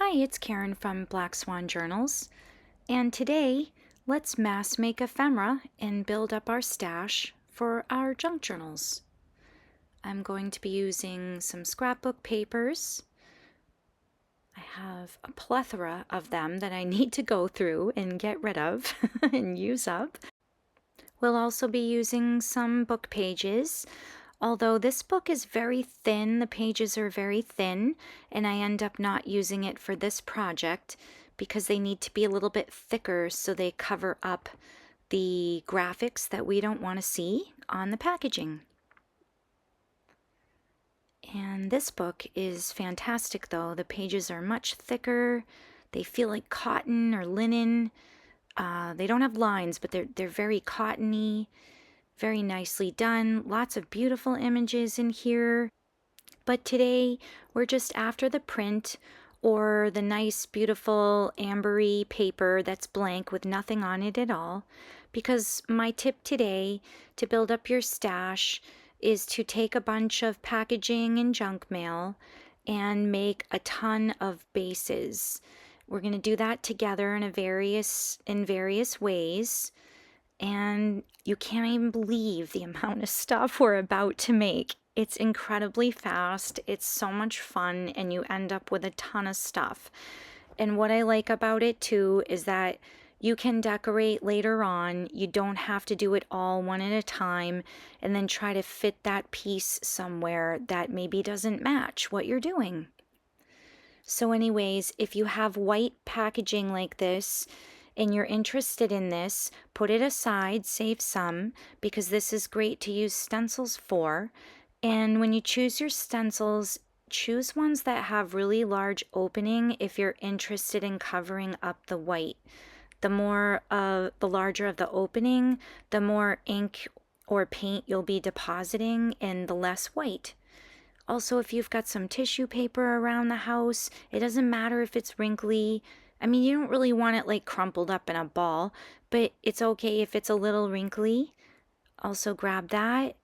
Hi, it's Karen from Black Swan Journals, and today let's mass make ephemera and build up our stash for our junk journals. I'm going to be using some scrapbook papers. I have a plethora of them that I need to go through and get rid of and use up. We'll also be using some book pages. Although this book is very thin, the pages are very thin, and I end up not using it for this project because they need to be a little bit thicker so they cover up the graphics that we don't want to see on the packaging. And this book is fantastic though. The pages are much thicker. They feel like cotton or linen. They don't have lines, but they're very cottony. Very nicely done. Lots of beautiful images in here. But today we're just after the print or the nice, beautiful ambery paper that's blank with nothing on it at all. Because my tip today to build up your stash is to take a bunch of packaging and junk mail and make a ton of bases. We're going to do that together in various ways. And you can't even believe the amount of stuff we're about to make. It's incredibly fast, it's so much fun, and you end up with a ton of stuff. And what I like about it too is that you can decorate later on. You don't have to do it all one at a time and then try to fit that piece somewhere that maybe doesn't match what you're doing. So anyways, if you have white packaging like this, and you're interested in this, put it aside, save some, because this is great to use stencils for. And when you choose your stencils, choose ones that have really large opening if you're interested in covering up the white. The larger of the opening, the more ink or paint you'll be depositing and the less white. Also, if you've got some tissue paper around the house, it doesn't matter if it's wrinkly. I mean, you don't really want it like crumpled up in a ball, but it's okay if it's a little wrinkly. Also grab that.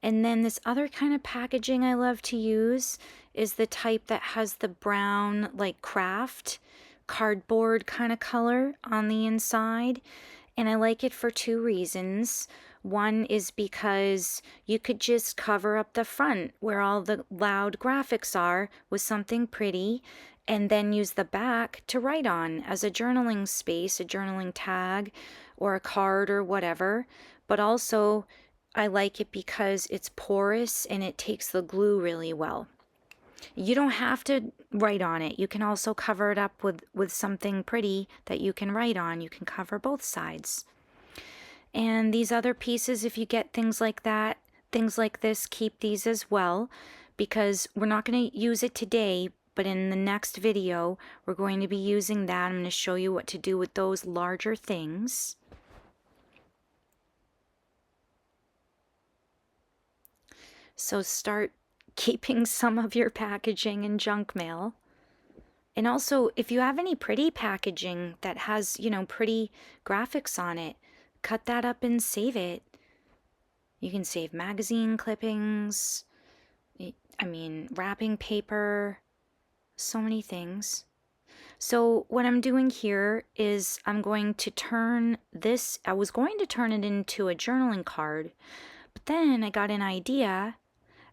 And then this other kind of packaging I love to use is the type that has the brown, like craft, cardboard kind of color on the inside. And I like it for two reasons. One is because you could just cover up the front where all the loud graphics are with something pretty, and then use the back to write on as a journaling space, a journaling tag, or a card or whatever. But also, I like it because it's porous and it takes the glue really well. You don't have to write on it. You can also cover it up with something pretty that you can write on. You can cover both sides. And these other pieces, if you get things like that, things like this, keep these as well, because we're not going to use it today, but in the next video, we're going to be using that. I'm going to show you what to do with those larger things. So start keeping some of your packaging and junk mail. And also, if you have any pretty packaging that has, pretty graphics on it, cut that up and save it. You can save magazine clippings, wrapping paper, so many things. So what I'm doing here is I'm going to turn this, I was going to turn it into a journaling card, but then I got an idea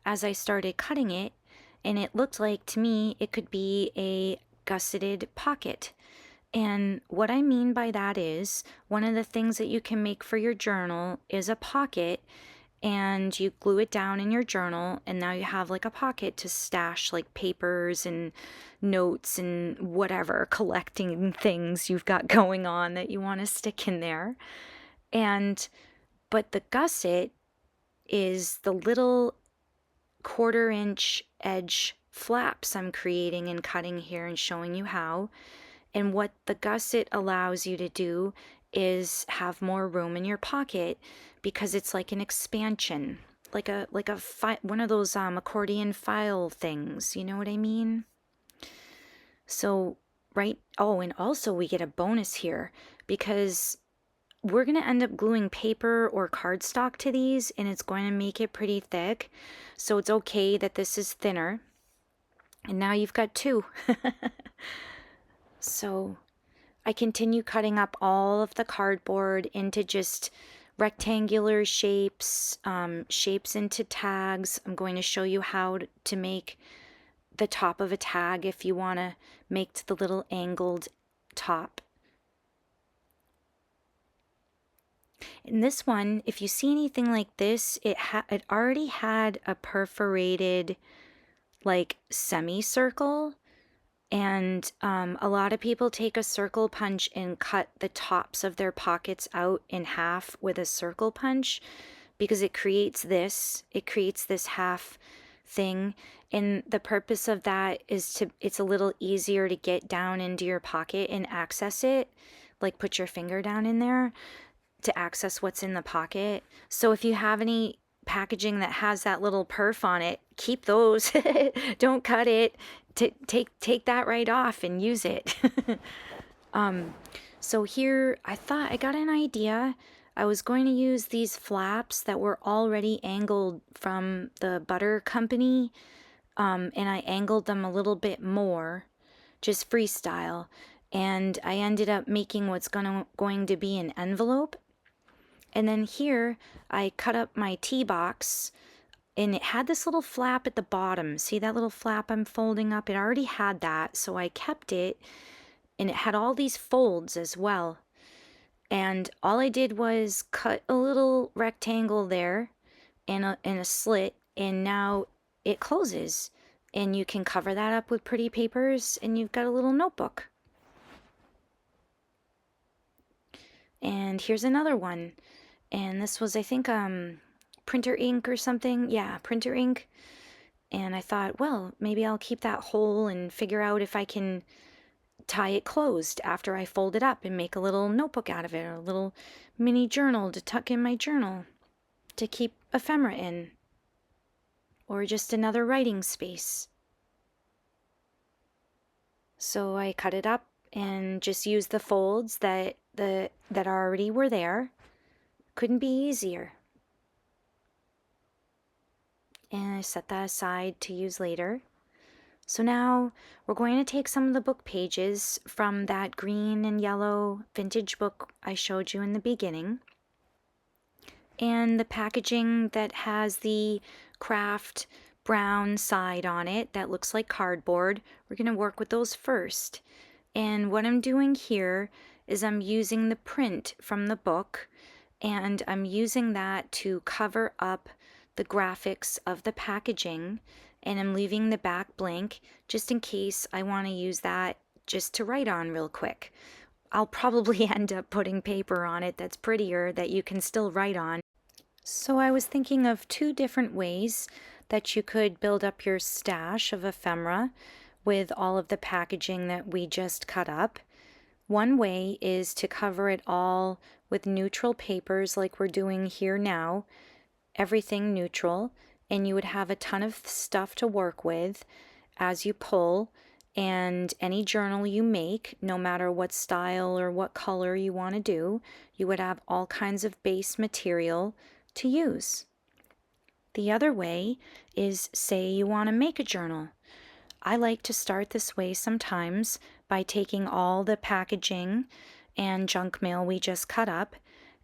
as I started cutting it, and it looked like to me it could be a gusseted pocket. And what I mean by that is one of the things that you can make for your journal is a pocket, and you glue it down in your journal, and now you have like a pocket to stash like papers and notes and whatever collecting things you've got going on that you want to stick in there. But the gusset is the little 1/4 inch edge flaps I'm creating and cutting here and showing you how. And what the gusset allows you to do is have more room in your pocket because it's like an expansion, like one of those accordion file things. You know what I mean? So, right. Oh, and also we get a bonus here because we're going to end up gluing paper or cardstock to these, and it's going to make it pretty thick. So it's okay that this is thinner. And now you've got two. So I continue cutting up all of the cardboard into just rectangular shapes, shapes into tags. I'm going to show you how to make the top of a tag if you want to make the little angled top. In this one, if you see anything like this, it already had a perforated like semicircle. And a lot of people take a circle punch and cut the tops of their pockets out in half with a circle punch because it creates this half thing. And the purpose of that is it's a little easier to get down into your pocket and access it. Like put your finger down in there to access what's in the pocket. So if you have any packaging that has that little perf on it, keep those. Don't cut it. Take that right off and use it. So here I thought I got an idea. I was going to use these flaps that were already angled from the butter company, and I angled them a little bit more, just freestyle, and I ended up making what's going to be an envelope. And then here I cut up my tea box, and it had this little flap at the bottom. See that little flap I'm folding up? It already had that, so I kept it, and it had all these folds as well. And all I did was cut a little rectangle there and a slit, and now it closes. And you can cover that up with pretty papers, and you've got a little notebook. And here's another one. And this was, I think, printer ink or something. Yeah, printer ink. And I thought, well, maybe I'll keep that whole and figure out if I can tie it closed after I fold it up and make a little notebook out of it, or a little mini journal to tuck in my journal to keep ephemera in, or just another writing space. So I cut it up and just used the folds that already were there. Couldn't be easier. And I set that aside to use later. So now we're going to take some of the book pages from that green and yellow vintage book I showed you in the beginning, and the packaging that has the craft brown side on it that looks like cardboard. We're going to work with those first. And what I'm doing here is I'm using the print from the book, and I'm using that to cover up the graphics of the packaging, and I'm leaving the back blank just in case I want to use that just to write on real quick. I'll probably end up putting paper on it that's prettier that you can still write on. So I was thinking of two different ways that you could build up your stash of ephemera with all of the packaging that we just cut up. One way is to cover it all with neutral papers like we're doing here now, everything neutral, and you would have a ton of stuff to work with as you pull, and any journal you make, no matter what style or what color you want to do, you would have all kinds of base material to use. The other way is, say you want to make a journal. I like to start this way sometimes by taking all the packaging and junk mail we just cut up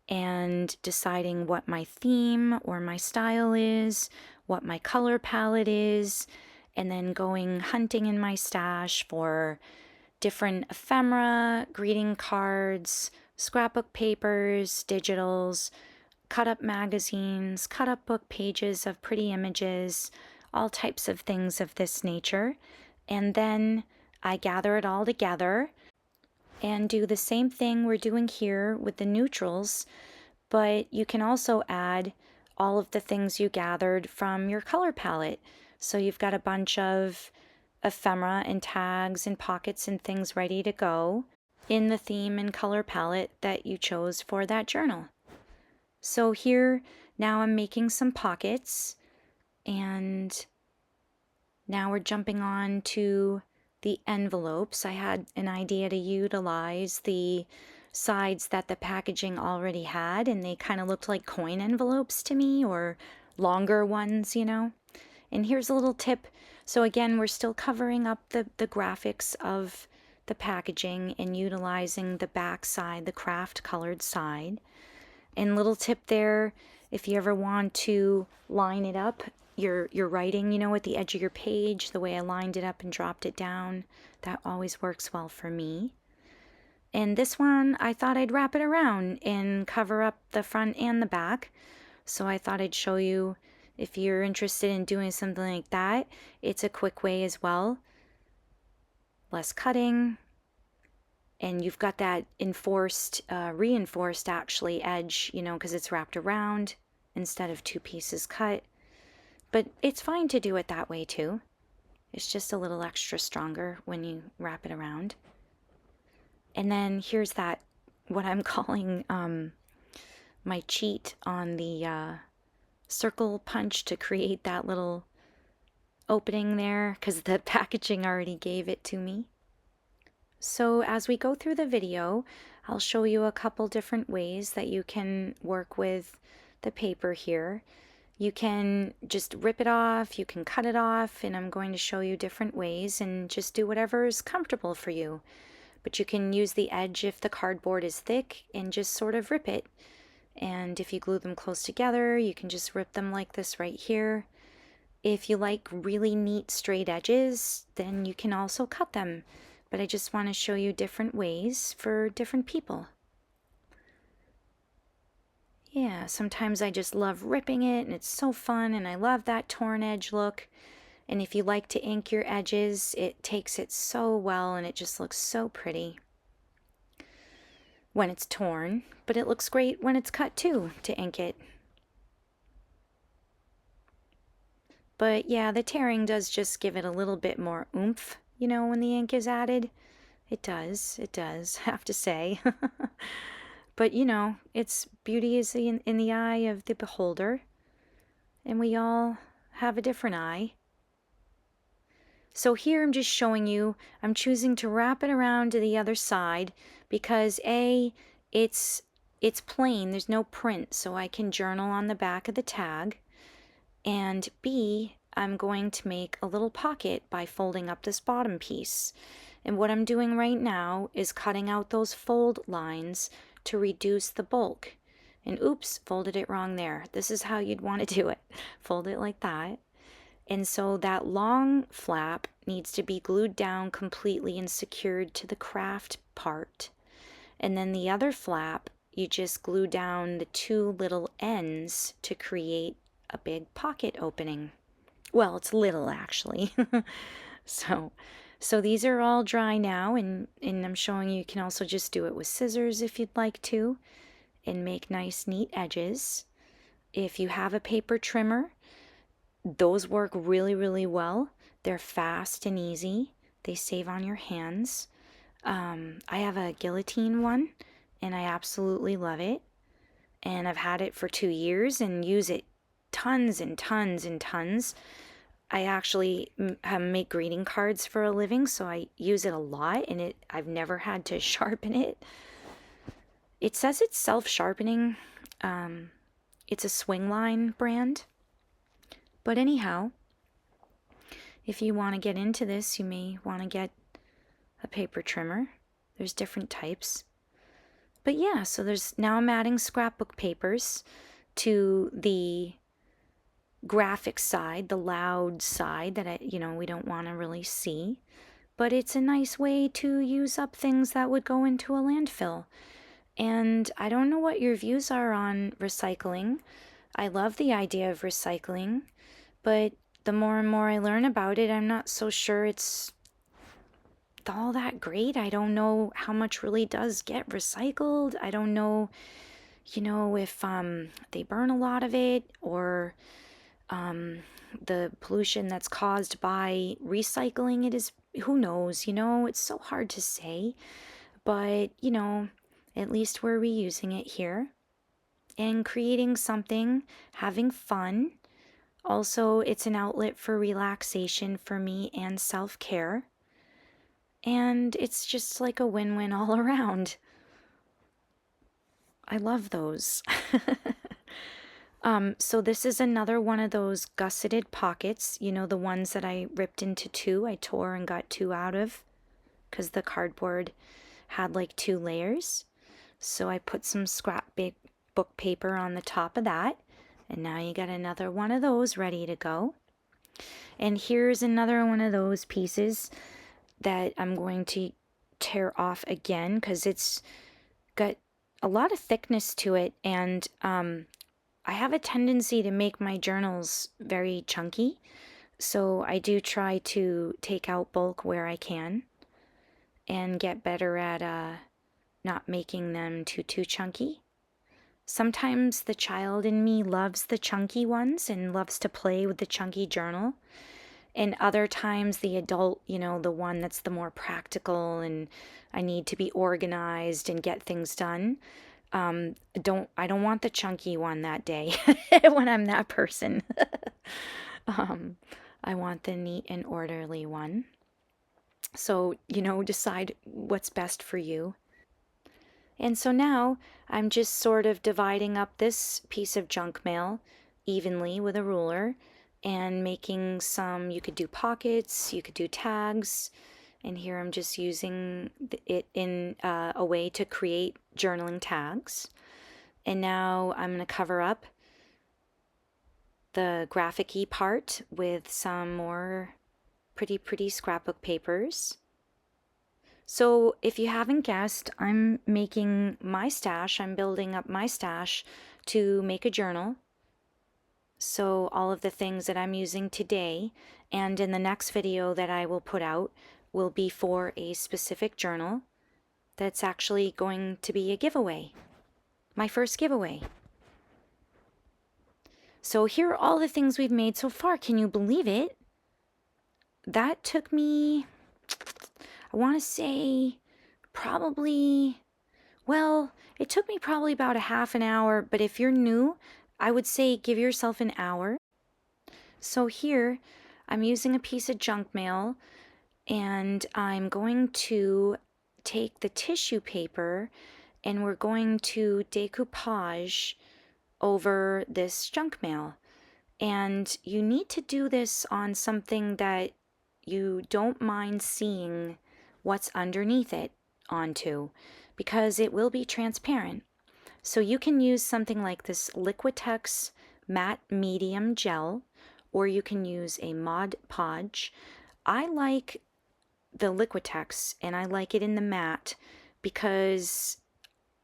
and deciding what my theme or my style is, what my color palette is, and then going hunting in my stash for different ephemera, greeting cards, scrapbook papers, digitals, cut up magazines, cut up book pages of pretty images, all types of things of this nature. And then I gather it all together and do the same thing we're doing here with the neutrals, but you can also add all of the things you gathered from your color palette. So you've got a bunch of ephemera and tags and pockets and things ready to go in the theme and color palette that you chose for that journal. So here now I'm making some pockets, and now we're jumping on to the envelopes. I had an idea to utilize the sides that the packaging already had, and they kind of looked like coin envelopes to me, or longer ones, you know. And here's a little tip. So again, we're still covering up the graphics of the packaging and utilizing the back side, the craft colored side. And little tip there, if you ever want to line it up, your writing, you know, at the edge of your page, the way I lined it up and dropped it down, that always works well for me. And this one, I thought I'd wrap it around and cover up the front and the back. So I thought I'd show you, if you're interested in doing something like that, it's a quick way as well. Less cutting, and you've got that reinforced actually edge, you know, because it's wrapped around instead of two pieces cut. But it's fine to do it that way too. It's just a little extra stronger when you wrap it around. And then here's that, what I'm calling my cheat on the circle punch to create that little opening there, because the packaging already gave it to me. So as we go through the video, I'll show you a couple different ways that you can work with the paper here. You can just rip it off, you can cut it off, and I'm going to show you different ways, and just do whatever is comfortable for you. But you can use the edge if the cardboard is thick and just sort of rip it. And if you glue them close together, you can just rip them like this right here. If you like really neat straight edges, then you can also cut them. But I just want to show you different ways for different people. Yeah, sometimes I just love ripping it and it's so fun, and I love that torn edge look. And if you like to ink your edges, it takes it so well and it just looks so pretty when it's torn, but it looks great when it's cut too, to ink it. But yeah, the tearing does just give it a little bit more oomph, you know, when the ink is added. It does, I have to say. But you know, its beauty is in the eye of the beholder, and we all have a different eye. So here I'm just showing you, I'm choosing to wrap it around to the other side because A, it's plain, there's no print, so I can journal on the back of the tag. And B, I'm going to make a little pocket by folding up this bottom piece. And what I'm doing right now is cutting out those fold lines to reduce the bulk. And oops, folded it wrong there. This is how you'd want to do it. Fold it like that. And so that long flap needs to be glued down completely and secured to the craft part. And then the other flap, you just glue down the two little ends to create a big pocket opening. Well, it's little actually. So these are all dry now, and I'm showing you can also just do it with scissors if you'd like to, and make nice neat edges. If you have a paper trimmer, those work really, really well. They're fast and easy. They save on your hands. I have a guillotine one, and I absolutely love it. And I've had it for 2 years and use it tons and tons and tons. I actually make greeting cards for a living, so I use it a lot, and I've never had to sharpen it. It says it's self-sharpening. It's a Swingline brand. But anyhow, if you want to get into this, you may want to get a paper trimmer. There's different types. But yeah, so now I'm adding scrapbook papers to the graphic side, the loud side that we don't want to really see. But it's a nice way to use up things that would go into a landfill. And I don't know what your views are on recycling. I love the idea of recycling, but the more and more I learn about it, I'm not so sure it's all that great. I don't know how much really does get recycled. I don't know, if they burn a lot of it, or the pollution that's caused by recycling it is, who knows, it's so hard to say. But, at least we're reusing it here and creating something, having fun. Also, it's an outlet for relaxation for me and self-care. And it's just like a win-win all around. I love those. So this is another one of those gusseted pockets, the ones that I ripped into two, I tore and got two out of. because the cardboard had like 2 layers. So I put some scrapbook paper on the top of that, and now you got another one of those ready to go. And here's another one of those pieces that I'm going to tear off again because it's got a lot of thickness to it, and I have a tendency to make my journals very chunky, so I do try to take out bulk where I can and get better at not making them too chunky. Sometimes the child in me loves the chunky ones and loves to play with the chunky journal. And other times the adult, the one that's the more practical and I need to be organized and get things done. I don't want the chunky one that day when I'm that person. I want the neat and orderly one. So, decide what's best for you. And so now I'm just sort of dividing up this piece of junk mail evenly with a ruler and making some, you could do pockets, you could do tags, and here I'm just using it in a way to create journaling tags. And now I'm going to cover up the graphic-y part with some more pretty scrapbook papers. So if you haven't guessed, I'm making my stash, I'm building up my stash to make a journal. So all of the things that I'm using today and in the next video that I will put out will be for a specific journal that's actually going to be a giveaway, my first giveaway. So here are all the things we've made so far. Can you believe it? That took me, I want to say probably, well, it took me probably about a half an hour, but if you're new, I would say give yourself an hour. So here, I'm using a piece of junk mail, and I'm going to take the tissue paper, and we're going to decoupage over this junk mail. And you need to do this on something that you don't mind seeing what's underneath it onto, because it will be transparent. So you can use something like this Liquitex matte medium gel, or you can use a Mod Podge. I like the Liquitex, and I like it in the matte because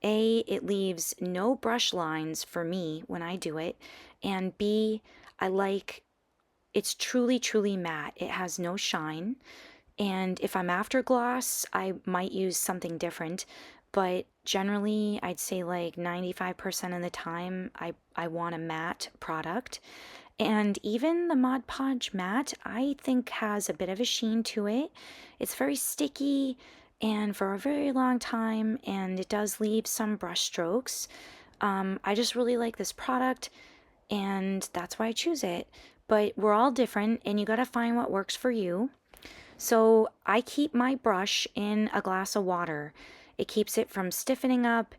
A, it leaves no brush lines for me when I do it, and B, I like it's truly matte. It has no shine. And if I'm after gloss, I might use something different. But generally, I'd say like 95% of the time, I want a matte product. And even the Mod Podge matte, I think has a bit of a sheen to it. It's very sticky and for a very long time, and it does leave some brush strokes. I just really like this product, and that's why I choose it. But we're all different, and you got to find what works for you. So I keep my brush in a glass of water. It keeps it from stiffening up.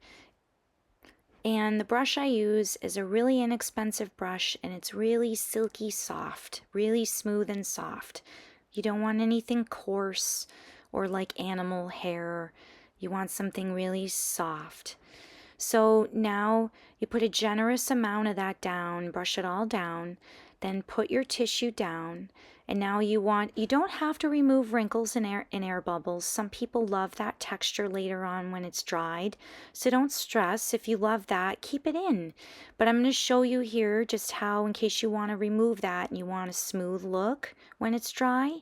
And the brush I use is a really inexpensive brush, and it's really silky soft, really smooth and soft. You don't want anything coarse or like animal hair. You want something really soft. So now you put a generous amount of that down, brush it all down, then put your tissue down. And now you don't have to remove wrinkles and air bubbles. Some people love that texture later on when it's dried. So don't stress. If you love that, keep it in. But I'm going to show you here just how, in case you want to remove that and you want a smooth look when it's dry,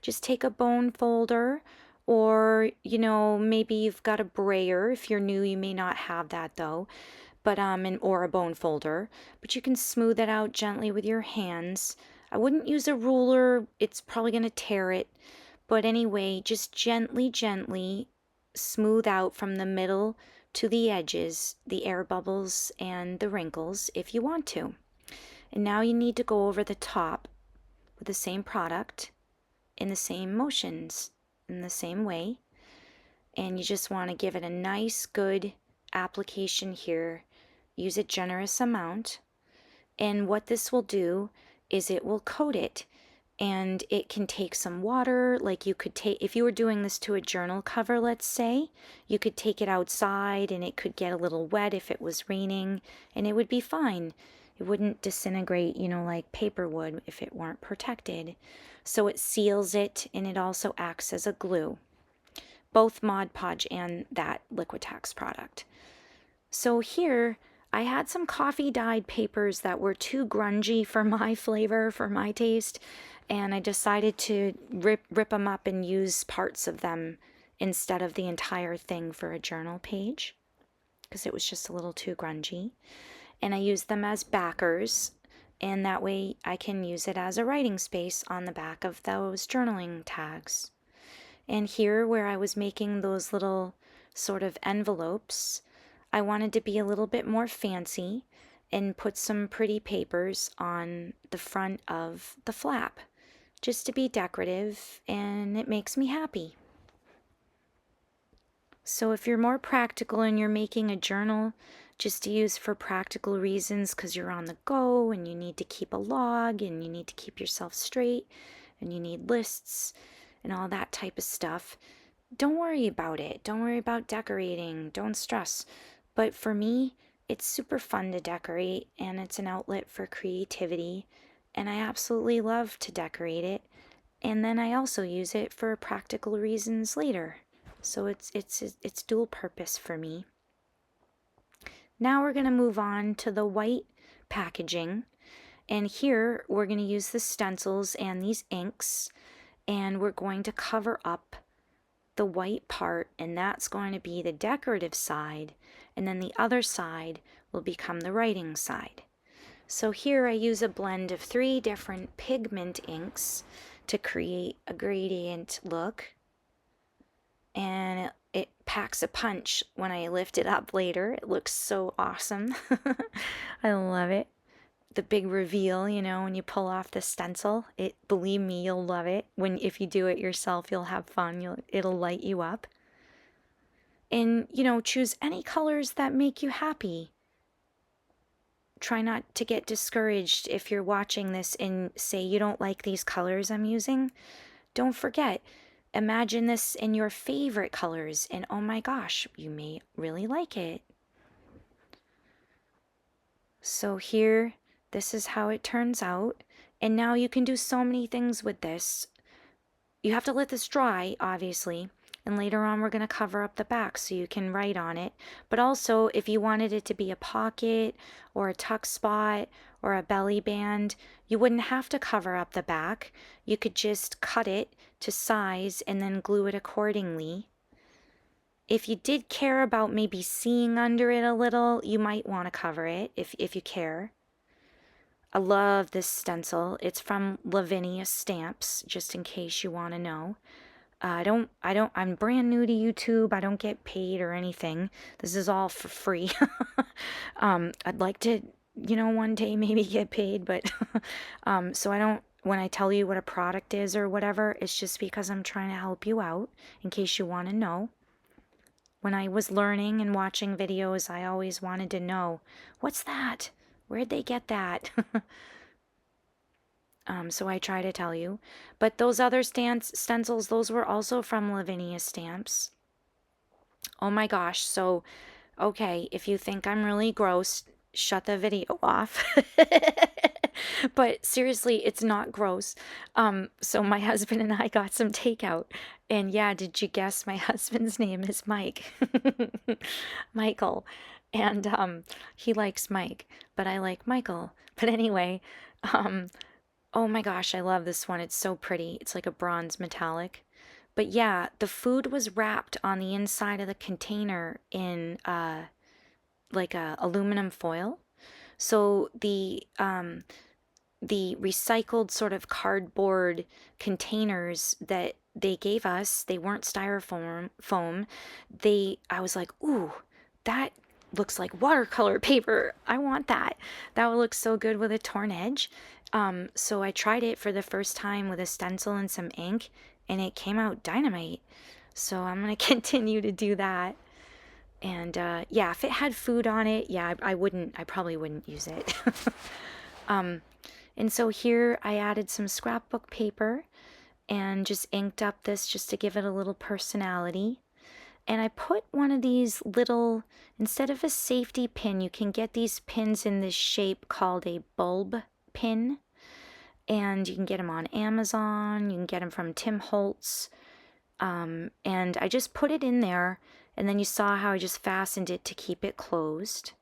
just take a bone folder, or, maybe you've got a brayer. If you're new, you may not have that though. But or a bone folder, but you can smooth it out gently with your hands. I wouldn't use a ruler, it's probably going to tear it. But anyway, just gently smooth out from the middle to the edges, the air bubbles and the wrinkles if you want to. And now you need to go over the top with the same product in the same motions, in the same way. And you just want to give it a nice, good application here. Use a generous amount. And what this will do is it will coat it. and it can take some water. Like you could take, if you were doing this to a journal cover, let's say, you could take it outside and it could get a little wet if it was raining, and it would be fine. It wouldn't disintegrate, you know, like paper would if it weren't protected. So it seals it, and it also acts as a glue. Both Mod Podge and that Liquitex product. So here, I had some coffee dyed papers that were too grungy for my flavor, for my taste, and I decided to rip them up and use parts of them instead of the entire thing for a journal page, because it was just a little too grungy. And I used them as backers, and that way I can use it as a writing space on the back of those journaling tags. And here, where I was making those little sort of envelopes, I wanted to be a little bit more fancy and put some pretty papers on the front of the flap, just to be decorative, and it makes me happy. So if you're more practical and you're making a journal just to use for practical reasons because you're on the go and you need to keep a log and you need to keep yourself straight and you need lists and all that type of stuff, don't worry about it. Don't worry about decorating. Don't stress. But for me, it's super fun to decorate, and it's an outlet for creativity, and I absolutely love to decorate it. And then I also use it for practical reasons later. So it's dual purpose for me. Now we're going to move on to the white packaging. And here we're going to use the stencils and these inks, and we're going to cover up the white part, and that's going to be the decorative side, and then the other side will become the writing side. So here I use a blend of 3 different pigment inks to create a gradient look, and it packs a punch when I lift it up later. It looks so awesome. I love it. The big reveal, you know, when you pull off the stencil, believe me, you'll love it. If you do it yourself, you'll have fun. It'll light you up. And, you know, choose any colors that make you happy. Try not to get discouraged if you're watching this and say you don't like these colors I'm using. Don't forget, imagine this in your favorite colors, and oh my gosh, you may really like it. So here, this is how it turns out. And now you can do so many things with this. You have to let this dry, obviously. And later on, we're going to cover up the back so you can write on it. But also, if you wanted it to be a pocket or a tuck spot or a belly band, you wouldn't have to cover up the back. You could just cut it to size and then glue it accordingly. If you did care about maybe seeing under it a little, you might want to cover it if you care. I love this stencil. It's from Lavinia Stamps, just in case you want to know. I'm brand new to YouTube. I don't get paid or anything. This is all for free. I'd like to, you know, one day maybe get paid, but so when I tell you what a product is or whatever, it's just because I'm trying to help you out in case you want to know. When I was learning and watching videos, I always wanted to know, what's that? Where'd they get that? So I try to tell you. But those other stencils, those were also from Lavinia Stamps. Oh my gosh. So, okay, if you think I'm really gross, shut the video off. But seriously, it's not gross. So my husband and I got some takeout. And yeah, did you guess my husband's name is Mike? Michael. And he likes Mike, but I like Michael. But anyway, oh my gosh, I love this one. It's so pretty. It's like a bronze metallic. But yeah, the food was wrapped on the inside of the container in like a aluminum foil. So the recycled sort of cardboard containers that they gave us, they weren't styrofoam foam. I was like, ooh, that looks like watercolor paper. I want that. That would look so good with a torn edge. So I tried it for the first time with a stencil and some ink, and it came out dynamite. So I'm going to continue to do that. And yeah, if it had food on it, yeah, I probably wouldn't use it. And so here I added some scrapbook paper and just inked up this just to give it a little personality. And I put one of these little, instead of a safety pin, you can get these pins in this shape called a bulb pin. And you can get them on Amazon, you can get them from Tim Holtz. And I just put it in there, and then you saw how I just fastened it to keep it closed.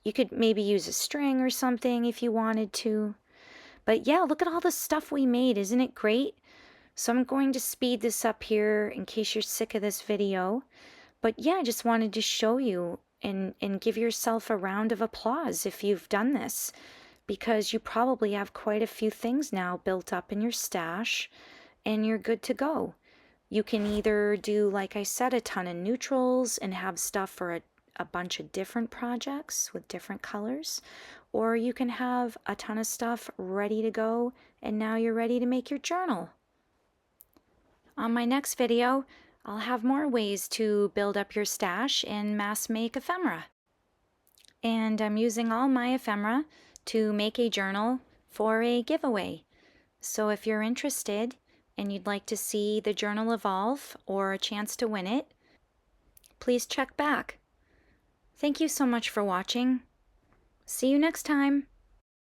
You could maybe use a string or something if you wanted to. But yeah, look at all the stuff we made. Isn't it great? So I'm going to speed this up here in case you're sick of this video. But yeah, I just wanted to show you and give yourself a round of applause if you've done this, because you probably have quite a few things now built up in your stash and you're good to go. You can either do, like I said, a ton of neutrals and have stuff for a bunch of different projects with different colors, or you can have a ton of stuff ready to go and now you're ready to make your journal. On my next video, I'll have more ways to build up your stash and mass make ephemera. And I'm using all my ephemera to make a journal for a giveaway. So if you're interested and you'd like to see the journal evolve or a chance to win it, please check back. Thank you so much for watching. See you next time.